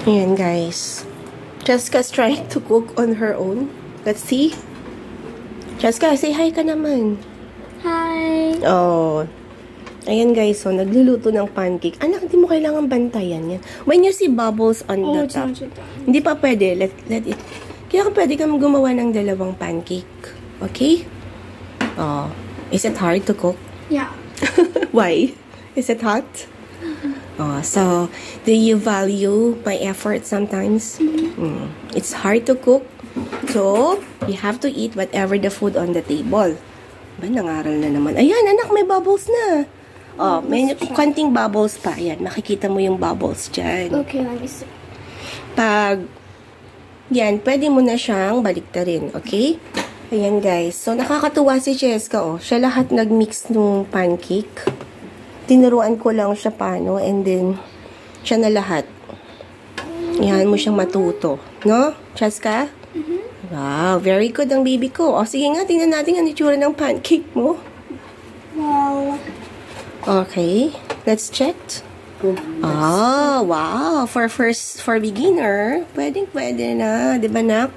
Ayan, guys. Jessica's trying to cook on her own. Let's see. Jessica, say hi ka naman. Hi! Oh. Ayan, guys. So, nagluluto ng pancake. Anak, hindi mo kailangan bantayan yan. When you see bubbles on the top, hindi pa pwede. Let it. Kaya pwede kang gumawa ng dalawang pancake. Okay? Oh. Is it hard to cook? Yeah. Why? Is it hot? Oh, so, do you value my effort sometimes? It's hard to cook. So, you have to eat whatever the food on the table. Ba, nangaral na naman. Ayan, anak, may bubbles na. Oh, may konting bubbles pa. Ayan, makikita mo yung bubbles dyan. Okay, let me see. Pag, yan, pwede mo na siyang baliktarin. Okay? Ayan, guys. So, nakakatuwa si Jessica, oh. Siya lahat nag-mix nung pancake. Tinuruan ko lang siya paano, and then, siya na lahat. Yan mo siyang matuto. No, Jessica? Wow, very good ang baby ko. O, sige nga, tingnan natin ang itsura ng pancake mo. Wow. Okay, let's check. Oh, wow. For beginner, pwede na. Diba, nak?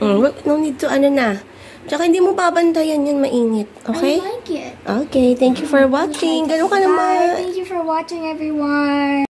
No need to, ano na. Tsaka hindi mo babantayan yun, mainit. Okay? I like it. Okay, thank you for watching. Ganun ka naman. Bye. Thank you for watching, everyone.